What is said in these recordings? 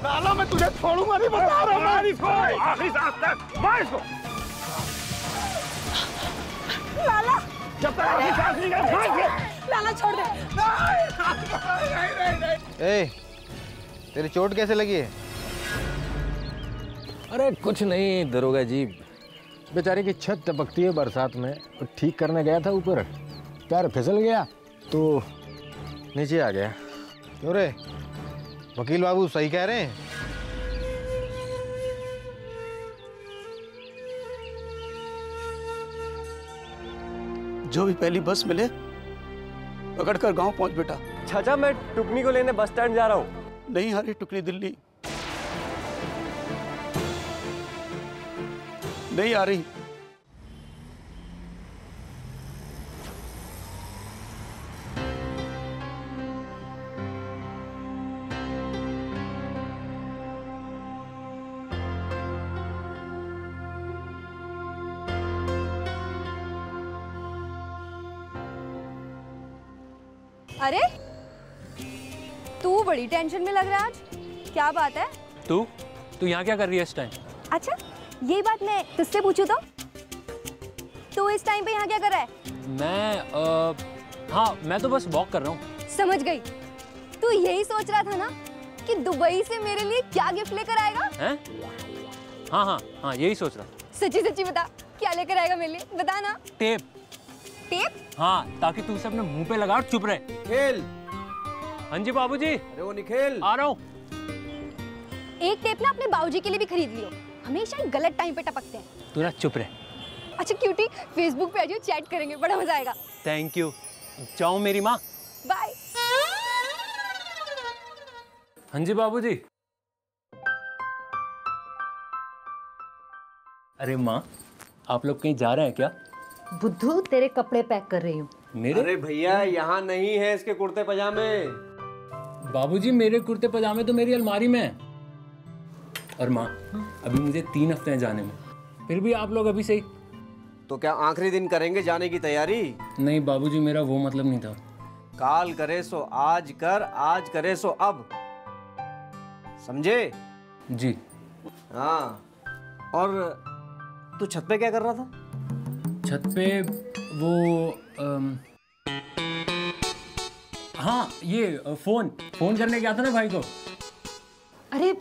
लाला मैं तुझे छोड़ूंगा नहीं, बता रहा हूँ इसको आखिरी सांस तक, मार इसको। लाला जब तक आखिरी सांस नहीं निकाल, लाला छोड़ दे। ए, तेरी चोट कैसे लगी है? अरे कुछ नहीं दरोगा जी, बेचारे की छत टपकती है बरसात में, तो ठीक करने गया था ऊपर, पैर फिसल गया तो नीचे आ गया। क्यों रे, वकील बाबू सही कह रहे हैं? जो भी पहली बस मिले पकड़कर गांव पहुंच बेटा। चाचा मैं टुकनी को लेने बस स्टैंड जा रहा हूँ। नहीं आ रही टुकनी दिल्ली, नहीं आ रही। अरे तू बड़ी टेंशन में लग रहा है आज, क्या बात है? तू यहाँ क्या कर रही है इस टाइम? अच्छा ये बात मैं तुझसे पूछूं तो तू इस टाइम पे यहाँ क्या कर रहा है? हाँ मैं तो बस वॉक कर रहा हूँ। समझ गई, तू यही सोच रहा था ना कि दुबई से मेरे लिए क्या गिफ्ट लेकर आएगा? हैं? हाँ यही सोच रहा। सच्ची सच्ची बता, क्या लेकर आएगा मेरे लिए, बता ना। टेप। टेप? हाँ, ताकि तू उसे अपने मुंह पे लगा और चुप रहे। खेल। हाँ जी बाबूजी। अरे वो निखेल, आ रहा हूँ। एक टेप ना अपने बाबूजी के लिए भी खरीद लियो, हमेशा गलत टाइम पे टपकते हैं। तू ना चुप रहे। अच्छा क्यूटी, फेसबुक पे आ जाओ, चैट करेंगे, बड़ा मजा आएगा। Thank you. जाओ मेरी माँ। बाय। हाँ जी बाबूजी। अरे माँ, आप लोग कहीं जा रहे हैं क्या? बुद्धू तेरे कपड़े पैक कर रही हूँ। मेरे? अरे भैया यहाँ नहीं है इसके कुर्ते पजामे। बाबूजी मेरे कुर्ते पजामे तो मेरी अलमारी में है। और माँ, अभी मुझे 3 हफ्ते हैं जाने में, फिर भी आप लोग अभी सही। तो क्या आखिरी दिन करेंगे जाने की तैयारी? नहीं बाबूजी, मेरा वो मतलब नहीं था। काल करे सो आज कर, आज करे सो अब, समझे? जी। हाँ, और तू छत पे क्या कर रहा था? छत पे वो हाँ ये फोन करने गया था ना भाई को। अरे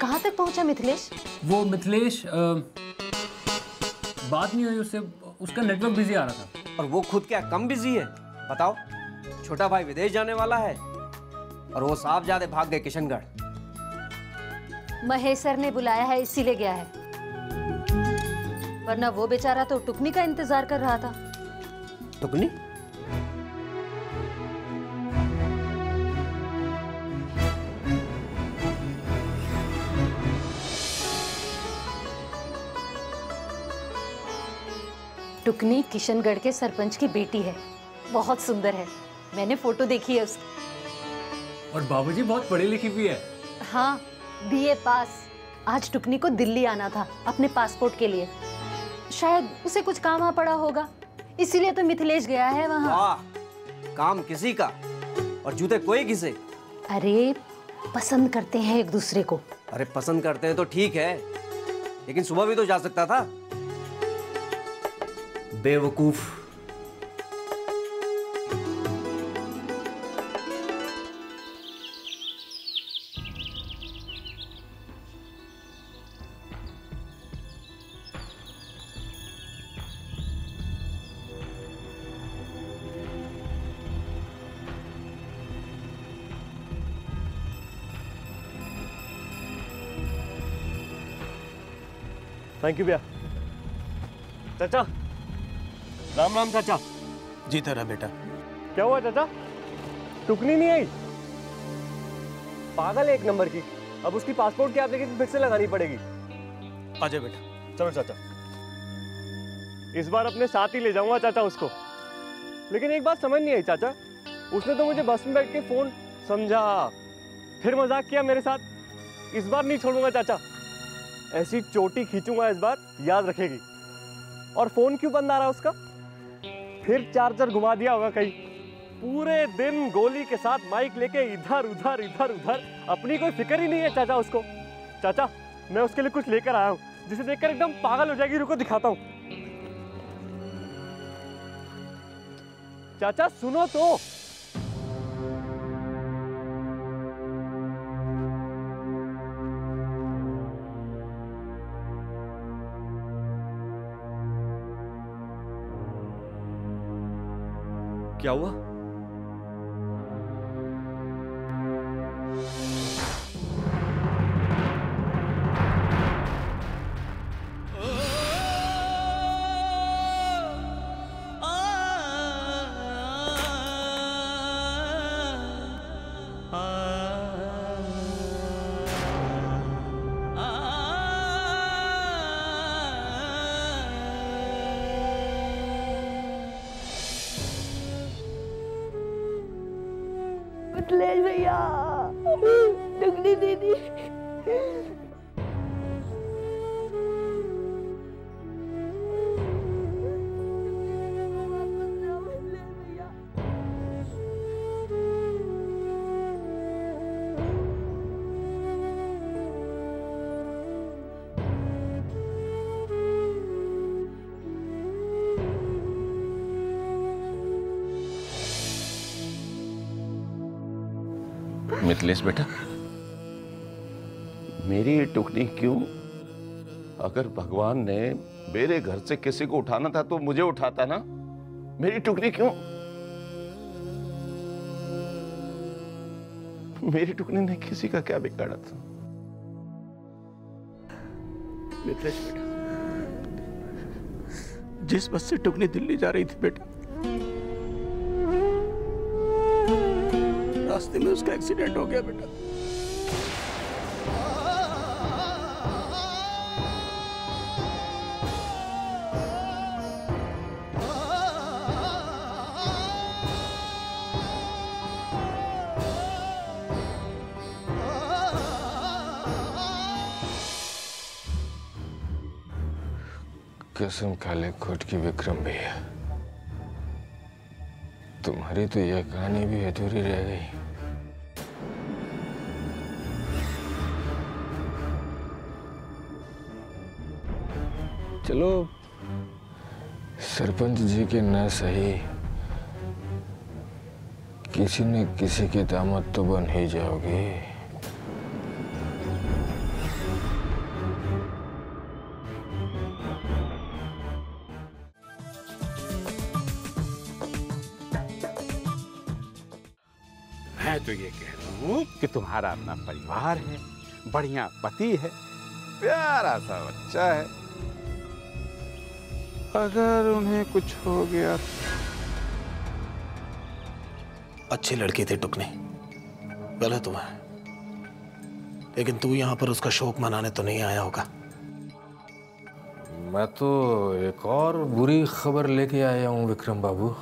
कहाँ तक पहुँचा मिथिलेश? वो मिथिलेश बात नहीं हुई उससे, उसका नेटवर्क बिजी आ रहा था। और वो खुद क्या कम बिजी है? बताओ, छोटा भाई विदेश जाने वाला है और वो साहबजादे भाग गए किशनगढ़। महेश सर ने बुलाया है इसीलिए गया है, वरना वो बेचारा तो टुकनी का इंतजार कर रहा था। टुकनी? टुकनी किशनगढ़ के सरपंच की बेटी है, बहुत सुंदर है, मैंने फोटो देखी है उसकी। और बाबूजी बहुत पढ़ी लिखी भी है। हाँ, बीए पास। आज टुकनी को दिल्ली आना था अपने पासपोर्ट के लिए, शायद उसे कुछ काम आ पड़ा होगा, इसीलिए तो मिथिलेश गया है वहाँ। वाह, काम किसी का और जूते कोई किसे। अरे पसंद करते हैं एक दूसरे को। अरे पसंद करते हैं तो ठीक है, लेकिन सुबह भी तो जा सकता था। बेवकूफ। थैंक यू भैया। चाचा, राम राम चाचा। जीता रहा बेटा। क्या हुआ चाचा? टुकनी नहीं आई? पागल है एक नंबर की, अब उसकी पासपोर्ट की एप्लीकेशन फिर से लगानी पड़ेगी। आजा बेटा। चलो चाचा, इस बार अपने साथ ही ले जाऊंगा चाचा उसको। लेकिन एक बात समझ नहीं आई चाचा, उसने तो मुझे बस में बैठ के फोन समझा, फिर मजाक किया मेरे साथ। इस बार नहीं छोड़ूंगा चाचा, ऐसी चोटी खींचूंगा इस बार, याद रखेगी। और फोन क्यों बंद आ रहा है उसका? फिर चार्जर घुमा दिया होगा कहीं, पूरे दिन गोली के साथ माइक लेके इधर उधर इधर उधर, अपनी कोई फिक्र ही नहीं है चाचा उसको। चाचा मैं उसके लिए कुछ लेकर आया हूँ जिसे देखकर एकदम पागल हो जाएगी। रुको दिखाता हूँ। चाचा सुनो तो। क्या हुआ? मिथिलेश भैया, टुकनी दीदी। मिथिलेश बेटा, मेरी टुकनी क्यों? अगर भगवान ने मेरे घर से किसी को उठाना था तो मुझे उठाता ना। मेरी टुकनी क्यों? मेरी टुकनी ने किसी का क्या बिगाड़ा था? मिथिलेश बेटा, जिस बस से टुकनी दिल्ली जा रही थी बेटा, रास्ते में उसका एक्सीडेंट हो गया बेटा। कसम खा ले खोट की विक्रम भैया, तुम्हारी तो यह कहानी भी अधूरी रह गई। चलो सरपंच जी के न सही, किसी न किसी के दामाद तो बन ही जाओगे। मैं तो ये कह रहा हूँ कि तुम्हारा अपना परिवार है, बढ़िया पति है, प्यारा सा बच्चा है। अगर उन्हें कुछ हो गया। अच्छी लड़की थी टुकनी, गलत हुआ है, लेकिन तू यहाँ पर उसका शोक मनाने तो नहीं आया होगा। मैं तो एक और बुरी खबर लेके आया हूँ विक्रम बाबू।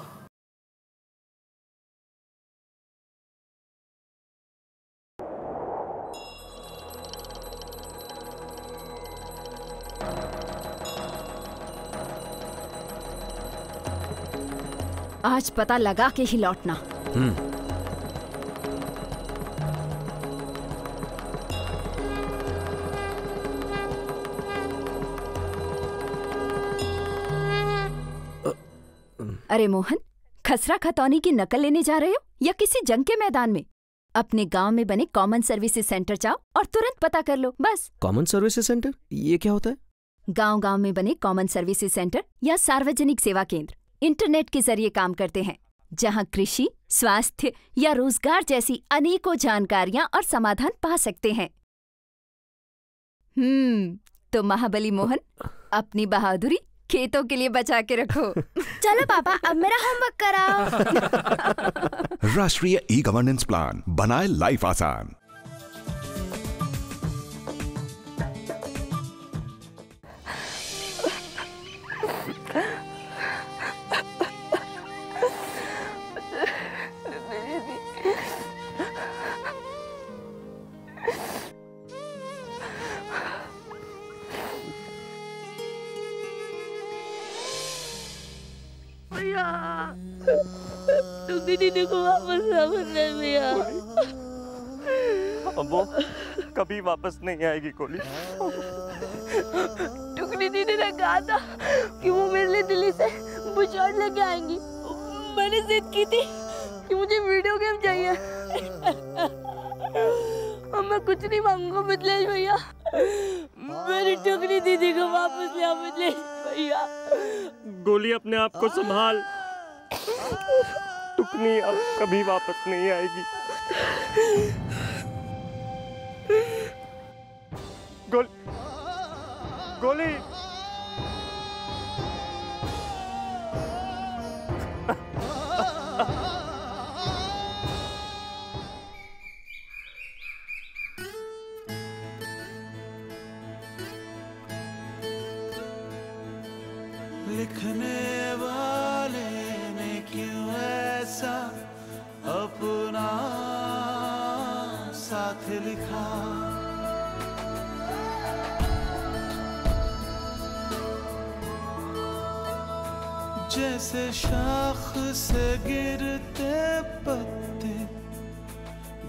आज पता लगा के ही लौटना। अरे मोहन, खसरा खतौनी की नकल लेने जा रहे हो या किसी जंग के मैदान में? अपने गांव में बने कॉमन सर्विसेज सेंटर जाओ और तुरंत पता कर लो, बस। कॉमन सर्विसेज सेंटर, ये क्या होता है? गांव-गांव में बने कॉमन सर्विसेज सेंटर या सार्वजनिक सेवा केंद्र इंटरनेट के जरिए काम करते हैं, जहां कृषि, स्वास्थ्य या रोजगार जैसी अनेकों जानकारियां और समाधान पा सकते हैं। तो महाबली मोहन, अपनी बहादुरी खेतों के लिए बचा के रखो। चलो पापा, अब मेरा होमवर्क कराओ। राष्ट्रीय ई गवर्नेंस प्लान, बनाए लाइफ आसान। भैया, टुकड़ी दीदी को वापस ना मिलने भैया। अब वो कभी वापस नहीं आएगी कोली। टुकड़ी दीदी ने कहा था कि वो मेरे लिए दिल्ली से बुशर्ट लेके आएंगी। मैंने जिद की थी कि मुझे वीडियो गेम चाहिए। अब मैं कुछ नहीं मांगूंगा मिथिलेश भैया। मेरी टुकड़ी दीदी को वापस ले आओ मिथिलेश भैया। गोली अपने आप को संभाल, टुकनी अब कभी वापस नहीं आएगी। गोली लिखने वाले ने क्यों ऐसा अपना साथ लिखा। जैसे शाख से गिरते पत्ते,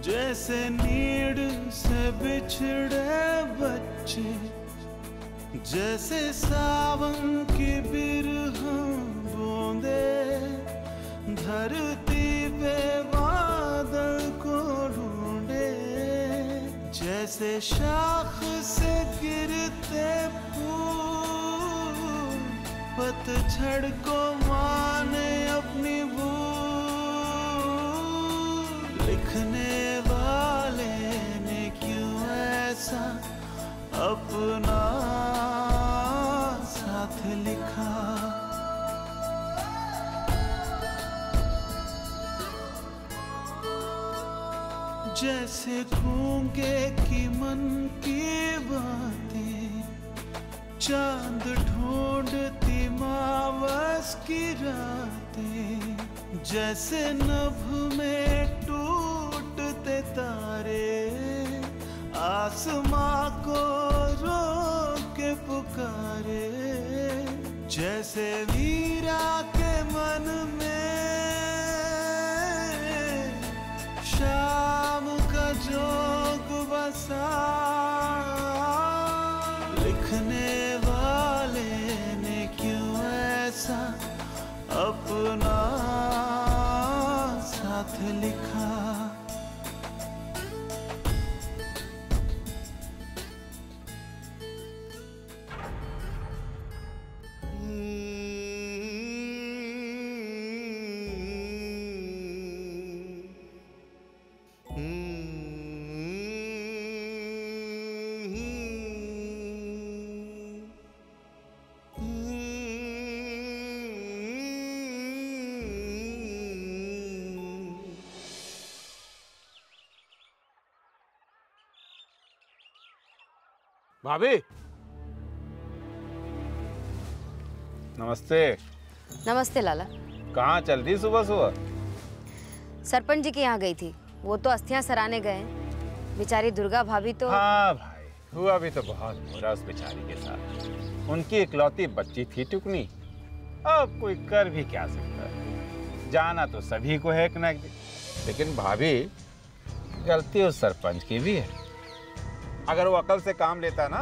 जैसे नीड़ से बिछड़े बच्चे, जैसे सावन की बिरहम बूंदे धरती पे बादल को ढूंढे। जैसे शाख से गिरते फूल पतझड़ को माने अपनी भूल। लिखने वाले ने क्यों ऐसा अपना साथ लिखा। जैसे गूंगे की मन की बातें, चांद ढूंढती मावस की रातें। जैसे नभ में टूटते तारे, आसमां को रोक के पुकारे। जैसे वीरा के मन में शाम का जोग बसा। लिखने वाले ने क्यों ऐसा अपना साथ लिखा। भाभी नमस्ते। नमस्ते लाला। कहाँ चल रही सुबह सुबह? सरपंच जी के यहाँ गई थी, वो तो अस्थियां सराने गए। बेचारी दुर्गा भाभी तो। हाँ भाई, हुआ भी तो बहुत बुरा उस बेचारी के साथ। उनकी इकलौती बच्ची थी टुकनी। अब कोई कर भी क्या सकता है, जाना तो सभी को है एक न एक दिन। लेकिन भाभी, गलती उस सरपंच की भी है। अगर वो अकल से काम लेता ना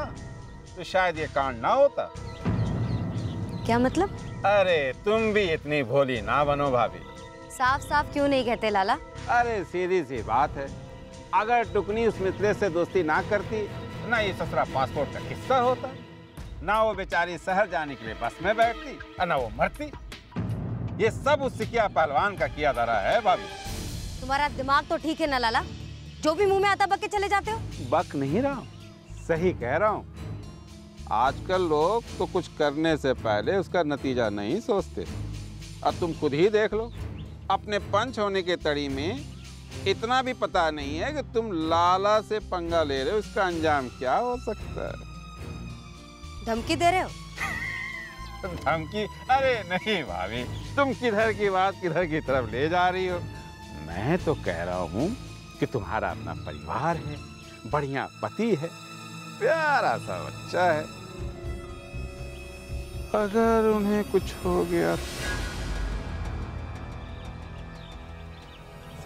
तो शायद ये कांड ना होता। क्या मतलब? अरे तुम भी इतनी भोली ना बनो भाभी। साफ साफ क्यों नहीं कहते लाला? अरे सीधी सी बात है, अगर टुकनी उस मित्र से दोस्ती ना करती ना ये ससुरा पासपोर्ट का किस्सा होता, ना वो बेचारी शहर जाने के लिए बस में बैठती और ना वो मरती। ये सब उस सिकिया पहलवान का किया धरा है भाभी। तुम्हारा दिमाग तो ठीक है ना लाला, जो भी मुंह में आता बक के चले जाते हो। बक नहीं रहा हूँ, सही कह रहा हूँ। आजकल लोग तो कुछ करने से पहले उसका नतीजा नहीं सोचते। अब तुम खुद ही देख लो, अपने पंच होने के तड़ी में इतना भी पता नहीं है कि तुम लाला से पंगा ले रहे हो, इसका अंजाम क्या हो सकता है। धमकी दे रहे हो? धमकी? अरे नहीं भाभी, तुम किधर की बात किधर की तरफ ले जा रही हो। मैं तो कह रहा हूँ कि तुम्हारा अपना परिवार है, बढ़िया पति है, प्यारा सा बच्चा है। अगर उन्हें कुछ हो गया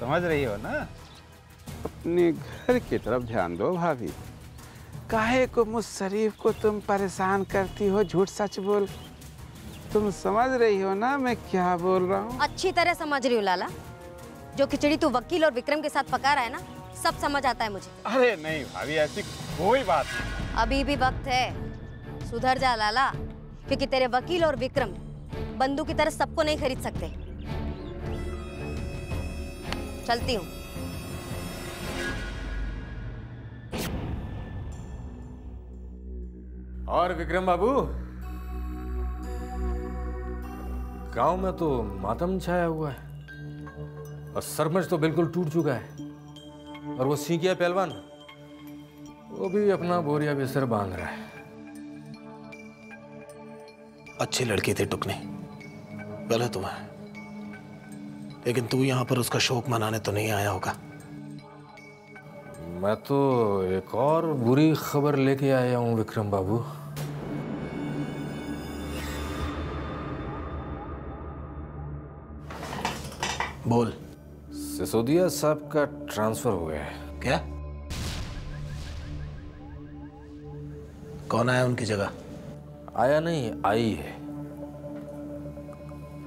समझ रही हो ना? अपने घर की तरफ ध्यान दो भाभी। काहे को मुझ शरीफ को तुम परेशान करती हो झूठ सच बोल? तुम समझ रही हो ना मैं क्या बोल रहा हूँ? अच्छी तरह समझ रही हूँ लाला। जो खिचड़ी तू वकील और विक्रम के साथ पका रहा है ना, सब समझ आता है मुझे। अरे नहीं भाभी, ऐसी कोई बात नहीं। अभी भी वक्त है, सुधर जा लाला, क्योंकि तेरे वकील और विक्रम बंदूक की तरह सबको नहीं खरीद सकते। चलती हूँ। और विक्रम बाबू, गांव में तो मातम छाया हुआ है और सरपंच तो बिल्कुल टूट चुका है, और वो सीकिया पहलवान वो भी अपना बोरिया बिस्तर बांध रहा है। अच्छी लड़की थी टुकनी, गलत हुआ है, लेकिन तू यहां पर उसका शोक मनाने तो नहीं आया होगा। मैं तो एक और बुरी खबर लेके आया हूं विक्रम बाबू। बोल। सिसोदिया साहब का ट्रांसफर हो गया है। क्या? कौन आया उनकी जगह? आया नहीं, आई है।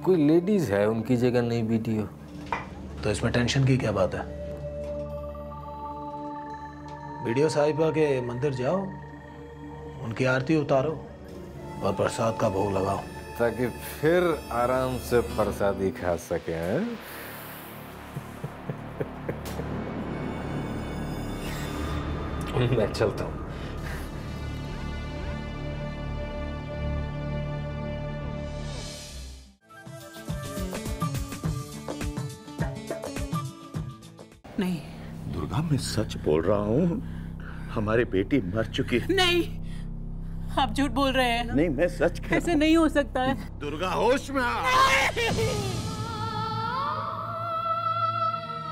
कोई लेडीज है उनकी जगह, नहीं बीटीओ। तो इसमें टेंशन की क्या बात है? वीडियो साहिबा के मंदिर जाओ, उनकी आरती उतारो और प्रसाद का भोग लगाओ, ताकि फिर आराम से प्रसादी खा सके। मैं चलता हूँ। नहीं दुर्गा, मैं सच बोल रहा हूँ, हमारी बेटी मर चुकी है। नहीं, आप झूठ बोल रहे हैं। नहीं, मैं सच कह रहा हूं। ऐसे नहीं हो सकता है। दुर्गा होश में आ।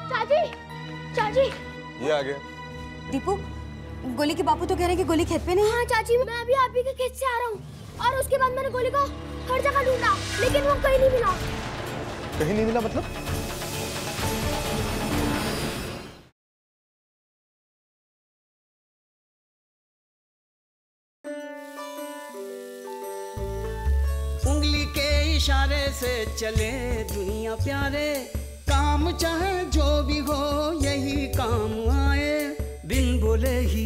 चाची, चाची। ये आ गया। दीपू, गोली के बापू तो कह रहे हैं कि गोली खेत पे नहीं। हाँ चाची, मैं अभी आप ही के खेत से आ रहा हूँ, और उसके बाद मैंने गोली को हर जगह ढूंढा, लेकिन वो कहीं नहीं मिला। कहीं नहीं मिला मतलब? उंगली के इशारे से चले दुनिया प्यारे, काम चाहे जो भी हो यही काम आए, बिन बोले ही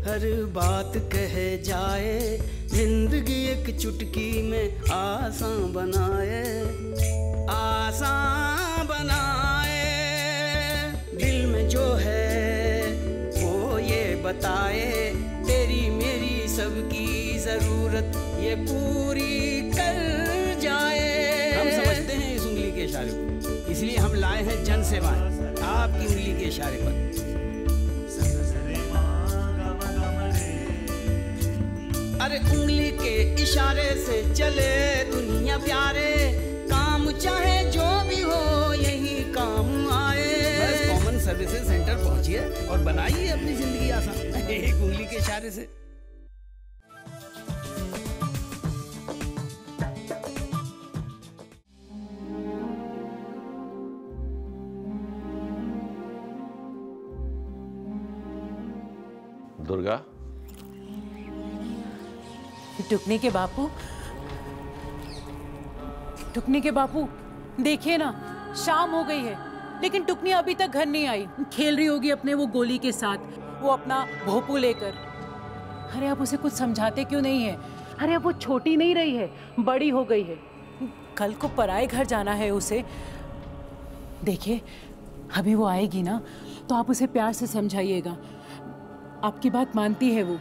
हर बात कह जाए, जिंदगी एक चुटकी में आसान बनाए, आसान बनाए। दिल में जो है वो ये बताए, तेरी मेरी सबकी जरूरत ये पूरी कर जाए। हम समझते हैं इस उंगली के इशारे को, इसलिए हम लाए हैं जन सेवा आपकी उंगली के इशारे पर। अरे उंगली के इशारे से चले दुनिया प्यारे, काम चाहे जो भी हो यही काम आए। बस कॉमन सर्विसेज सेंटर पहुंचिए और बनाइए अपनी जिंदगी आसान एक उंगली के इशारे से। दुर्गा, टुकनी के बापू, टुकनी के बापू, देखिए ना, शाम हो गई है, लेकिन टुकनी अभी तक घर नहीं आई। खेल रही होगी अपने वो गोली के साथ, वो अपना भोपू लेकर। अरे आप उसे कुछ समझाते क्यों नहीं है? अरे अब वो छोटी नहीं रही है, बड़ी हो गई है। कल को पराए घर जाना है उसे। देखिए, अभी वो आएगी ना, तो आप उसे प्यार से समझाइएगा। आपकी बात मानती है वो।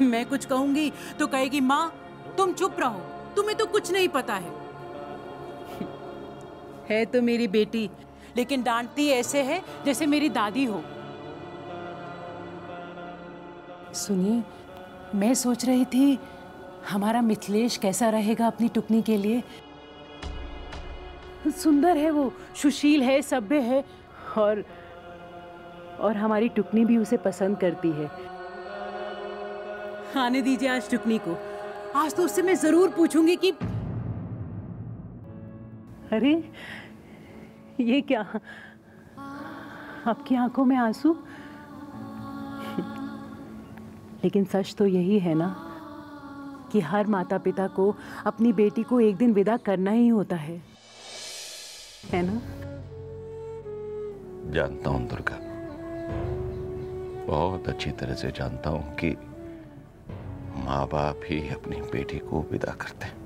मैं कुछ कहूंगी तो कहेगी माँ तुम चुप रहो, तुम्हें तो कुछ नहीं पता है तो मेरी बेटी, लेकिन डांटती ऐसे है जैसे मेरी दादी हो। सुनिए, मैं सोच रही थी हमारा मिथिलेश कैसा रहेगा अपनी टुकनी के लिए। सुंदर है वो, सुशील है, सभ्य है, और हमारी टुकनी भी उसे पसंद करती है। आने दीजिए आज टुकनी को। आज तो उससे मैं जरूर पूछूंगी कि अरे ये क्या, आपकी आंखों में आंसू? लेकिन सच तो यही है ना कि हर माता पिता को अपनी बेटी को एक दिन विदा करना ही होता है ना? जानता हूं दुर्गा, बहुत अच्छी तरह से जानता हूं कि माँ बाप ही अपनी बेटी को विदा करते हैं,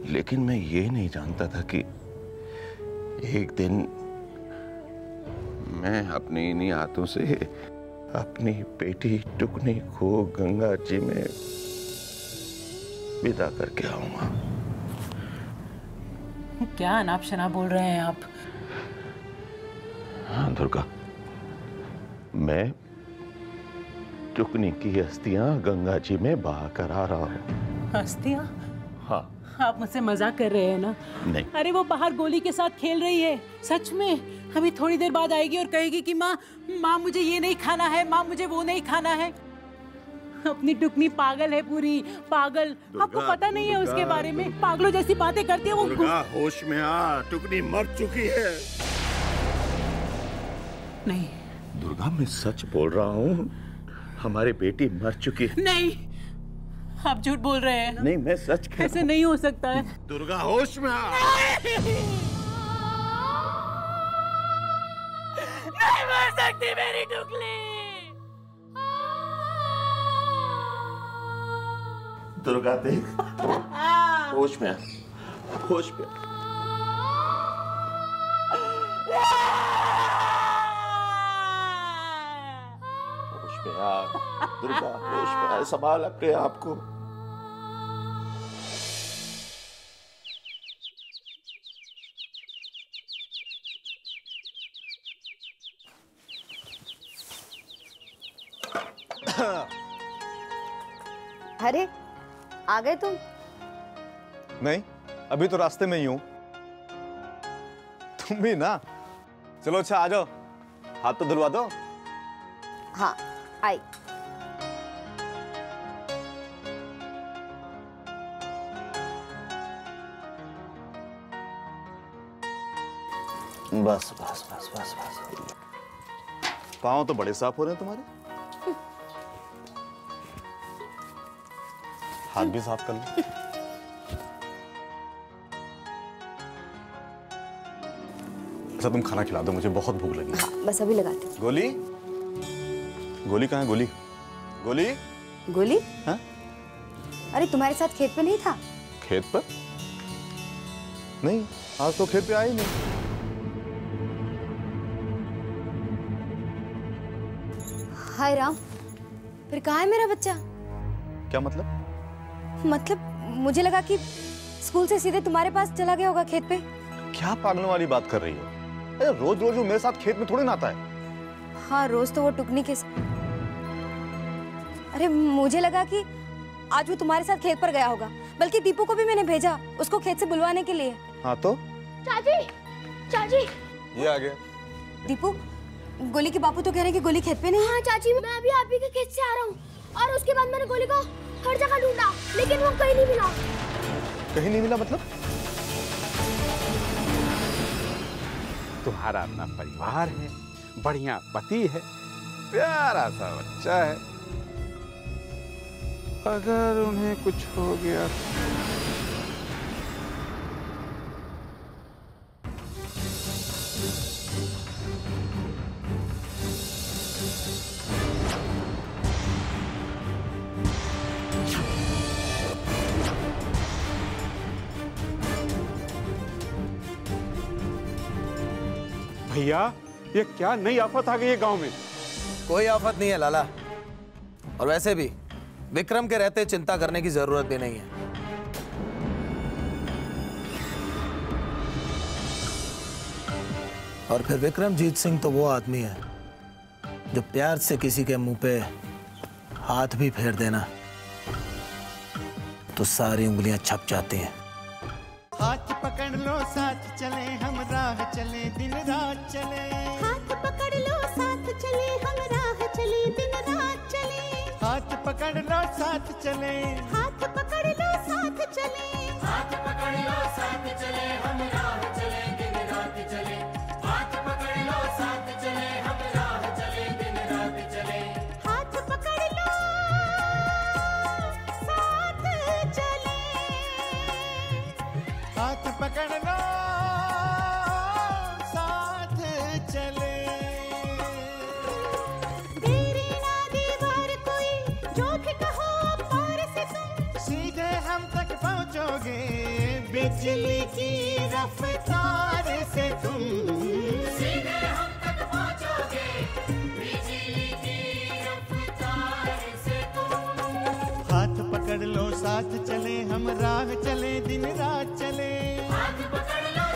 लेकिन मैं ये नहीं जानता था कि एक दिन मैं अपने इन्हीं हाथों से अपनी बेटी टुकनी को गंगा जी में विदा करके आऊंगा। क्या अनाप शनाप बोल रहे हैं आप? हाँ दुर्गा, मैं टुकनी की अस्थियां गंगा जी में बहा कर आ रहा हूँ। अस्थियां? हाँ। आप मुझसे मजाक कर रहे हैं ना? नहीं। अरे वो बाहर गोली के साथ खेल रही है, सच में। अभी थोड़ी देर बाद आएगी और कहेगी कि माँ मुझे ये नहीं खाना है, माँ मुझे वो नहीं खाना है। अपनी टुकनी पागल है, पूरी पागल। आपको पता नहीं है उसके बारे में? पागलों जैसी बातें करती है वो। दुर्गा होश में आ, टुकनी मर चुकी है। नहीं दुर्गा, मैं सच बोल रहा हूँ, हमारी बेटी मर चुकी है। नहीं, आप झूठ बोल रहे हैं। नहीं, मैं सच कह रहा हूं। ऐसे नहीं हो सकता है। दुर्गा होश में आ। नहीं मर सकती मेरी टुकली। दुर्गा देख, होश में आ, होश में आ। होश में आ दुर्गा, होश में आ, संभाल अपने आप को। अरे आ गए तुम? नहीं, अभी तो रास्ते में ही हूं। तुम भी ना? चलो अच्छा आ जाओ, हाथ तो धुलवा दो। हाँ आई। बस बस बस बस बस। पाँव तो बड़े साफ हो रहे हैं तुम्हारे। हाथ भी साफ कर लो। अच्छा तुम खाना खिला दो, मुझे बहुत भूख लगी। हाँ, बस अभी लगाती हूँ। गोली? गोली कहाँ है? गोली? गोली? गोली? हाँ? अरे तुम्हारे साथ खेत पे नहीं था? खेत पर? नहीं, आज तो खेत पे आई नहीं। हाय राम, फिर कहाँ है मेरा बच्चा? क्या मतलब? मतलब मुझे लगा कि स्कूल से सीधे तुम्हारे पास चला गया होगा खेत पे। क्या पागलों वाली बात कर रही हो? अरे रोज रोज वो मेरे साथ खेत में थोड़ी ना आता है। हाँ रोज तो वो टुकनी के अरे मुझे लगा कि आज वो तुम्हारे साथ खेत पर गया होगा, बल्कि दीपू को भी मैंने भेजा उसको खेत से बुलवाने के लिए। हाँ तो? चाची, चाची। ये आ गया। दीपू, गोली के बापू तो कह रहे हैं कि गोली खेत पे नहीं। हाँ चाची, मैं अभी आप ही के खेत से आ रहा हूँ और उसके बाद मैंने गोली को हर जगह ढूंढा, लेकिन वो कहीं नहीं मिला। कहीं नहीं मिला मतलब? तुम्हारा अपना परिवार है, बढ़िया पति है, प्यारा सा बच्चा है, अगर उन्हें कुछ हो गया। भैया, ये क्या नई आफत आ गई है गांव में? कोई आफत नहीं है लाला, और वैसे भी विक्रम के रहते चिंता करने की जरूरत भी नहीं है। और फिर विक्रमजीत सिंह तो वो आदमी है जो प्यार से किसी के मुंह पे हाथ भी फेर देना तो सारी उंगलियां छप जाती हैं। हाथ पकड़ लो साथ चले हम राह चले दिन रात चले। हाथ पकड़ लो साथ चले हम राह चले दिन रात चले। हाथ पकड़ लो साथ चले। हाथ पकड़ लो साथ चले। हाथ पकड़ लो साथ चले हम राह चले दिन रात चले। पहुंचोगे बिजली की रफ्तार से तुम, सीधे हम तक पहुंचोगे बिजली की रफ्तार से तुम। हाथ पकड़ लो साथ चले हम राह चले दिन रात चले, हाथ पकड़ लो